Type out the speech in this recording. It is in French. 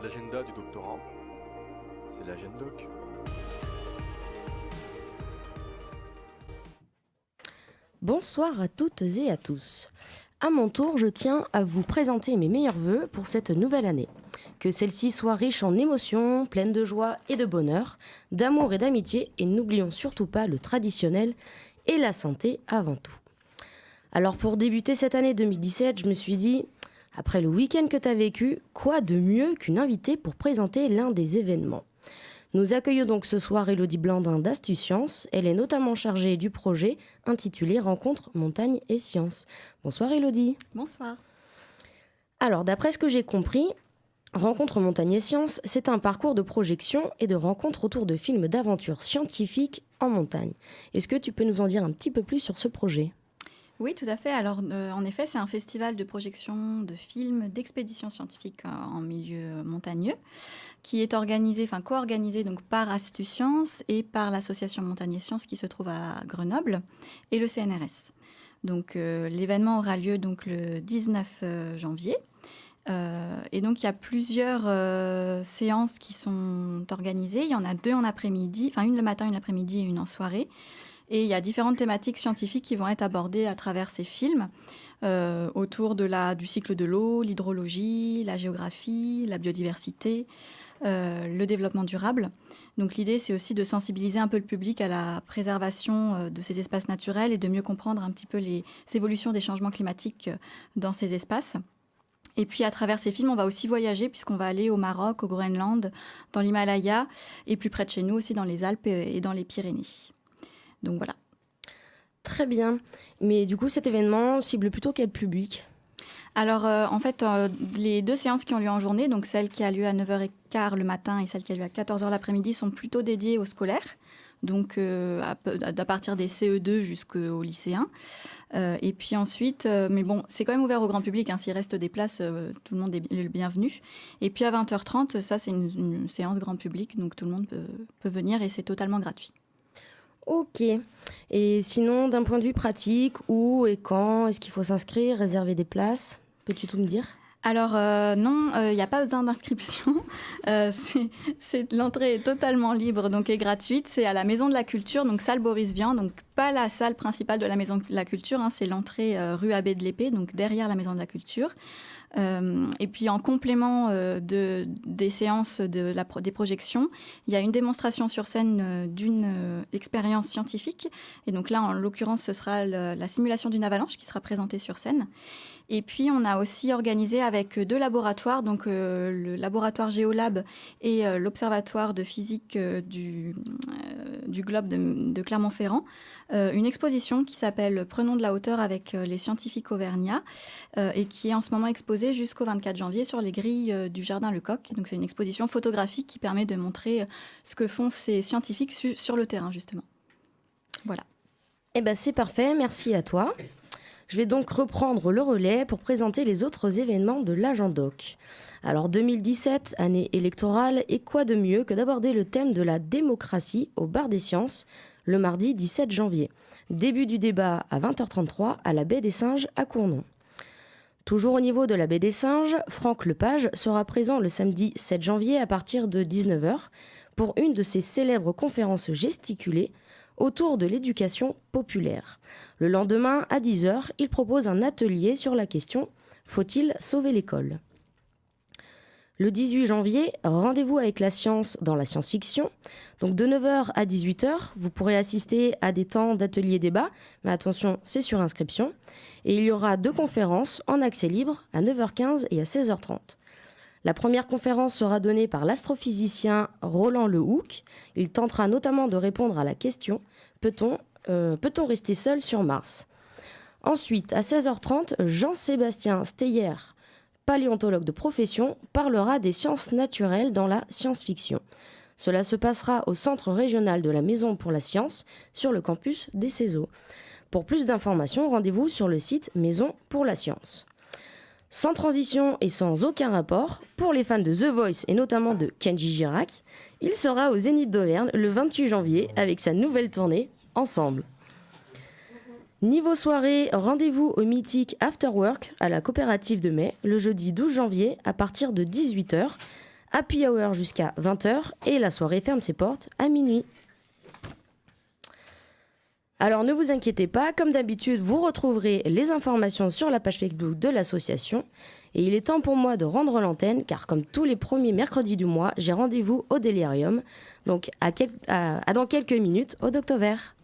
l'agenda du doctorat. C'est l'Agendoc. Bonsoir à toutes et à tous. À mon tour, je tiens à vous présenter mes meilleurs vœux pour cette nouvelle année. Que celle-ci soit riche en émotions, pleine de joie et de bonheur, d'amour et d'amitié, et n'oublions surtout pas le traditionnel et la santé avant tout. Alors pour débuter cette année 2017, je me suis dit, après le week-end que tu as vécu, quoi de mieux qu'une invitée pour présenter l'un des événements ? Nous accueillons donc ce soir Élodie Blandin d'Astu Science. Elle est notamment chargée du projet intitulé Rencontre Montagne et Sciences. Bonsoir Élodie. Bonsoir. Alors d'après ce que j'ai compris, Rencontre Montagne et Sciences, c'est un parcours de projection et de rencontres autour de films d'aventure scientifiques en montagne. Est-ce que tu peux nous en dire un petit peu plus sur ce projet ? Oui, tout à fait. Alors, en effet, c'est un festival de projection de films, d'expéditions scientifiques en milieu montagneux, qui est co-organisé donc par Astu Science et par l'association Montagne et Sciences qui se trouve à Grenoble et le CNRS. Donc, l'événement aura lieu donc le 19 janvier. Et donc, il y a plusieurs séances qui sont organisées. Il y en a 2 en après-midi, enfin une le matin, une l'après-midi et une en soirée. Et il y a différentes thématiques scientifiques qui vont être abordées à travers ces films, autour du cycle de l'eau, l'hydrologie, la géographie, la biodiversité, le développement durable. Donc l'idée, c'est aussi de sensibiliser un peu le public à la préservation de ces espaces naturels et de mieux comprendre un petit peu les évolutions des changements climatiques dans ces espaces. Et puis, à travers ces films, on va aussi voyager puisqu'on va aller au Maroc, au Groenland, dans l'Himalaya et plus près de chez nous aussi dans les Alpes et dans les Pyrénées. Donc voilà. Très bien. Mais du coup, cet événement cible plutôt quel public ? Alors, en fait, les 2 séances qui ont lieu en journée, donc celle qui a lieu à 9h15 le matin et celle qui a lieu à 14h l'après-midi, sont plutôt dédiées aux scolaires, donc à partir des CE2 jusqu'aux lycéens. Et puis ensuite, mais bon, c'est quand même ouvert au grand public, hein, s'il reste des places, tout le monde est le bienvenu. Et puis à 20h30, ça c'est une séance grand public, donc tout le monde peut venir et c'est totalement gratuit. Ok. Et sinon, d'un point de vue pratique, où et quand est-ce qu'il faut s'inscrire, réserver des places ? Peux-tu tout me dire ? Alors non, il n'y a pas besoin d'inscription. L'entrée est totalement libre, donc est gratuite. C'est à la Maison de la Culture, donc salle Boris Vian, donc pas la salle principale de la Maison de la Culture, hein, c'est l'entrée rue Abbé de l'Épée, donc derrière la Maison de la Culture. Et puis en complément des séances des projections, il y a une démonstration sur scène d'une expérience scientifique. Et donc là, en l'occurrence, ce sera la simulation d'une avalanche qui sera présentée sur scène. Et puis, on a aussi organisé avec 2 laboratoires, donc le laboratoire Géolab et l'observatoire de physique du globe de Clermont-Ferrand, une exposition qui s'appelle « Prenons de la hauteur avec les scientifiques auvergnats » et qui est en ce moment exposée jusqu'au 24 janvier sur les grilles du Jardin Lecoq. Donc, c'est une exposition photographique qui permet de montrer ce que font ces scientifiques sur le terrain, justement. Voilà. Eh bien, c'est parfait. Merci à toi. Je vais donc reprendre le relais pour présenter les autres événements de l'Agendoc. Alors 2017, année électorale, et quoi de mieux que d'aborder le thème de la démocratie au Bar des Sciences le mardi 17 janvier. Début du débat à 20h33 à la Baie des Singes à Cournon. Toujours au niveau de la Baie des Singes, Franck Lepage sera présent le samedi 7 janvier à partir de 19h pour une de ses célèbres conférences gesticulées autour de l'éducation populaire. Le lendemain, à 10h, il propose un atelier sur la question « Faut-il sauver l'école ?» Le 18 janvier, rendez-vous avec la science dans la science-fiction. Donc de 9h à 18h, vous pourrez assister à des temps d'atelier débat, mais attention, c'est sur inscription. Et il y aura 2 conférences en accès libre à 9h15 et à 16h30. La première conférence sera donnée par l'astrophysicien Roland Lehoucq. Il tentera notamment de répondre à la question « Peut-on rester seul sur Mars ?» Ensuite, à 16h30, Jean-Sébastien Steyer, paléontologue de profession, parlera des sciences naturelles dans la science-fiction. Cela se passera au Centre régional de la Maison pour la Science, sur le campus des Cézaux. Pour plus d'informations, rendez-vous sur le site Maison pour la Science. Sans transition et sans aucun rapport, pour les fans de The Voice et notamment de Kenji Girac, il sera au Zénith d'Auvergne le 28 janvier avec sa nouvelle tournée « Ensemble ». Niveau soirée, rendez-vous au mythique After Work à la coopérative de Mai le jeudi 12 janvier à partir de 18h Happy Hour jusqu'à 20h et la soirée ferme ses portes à minuit. Alors ne vous inquiétez pas, comme d'habitude, vous retrouverez les informations sur la page Facebook de l'association. Et il est temps pour moi de rendre l'antenne, car comme tous les premiers mercredis du mois, j'ai rendez-vous au Délirium. Donc à dans quelques minutes au Docteur Vert.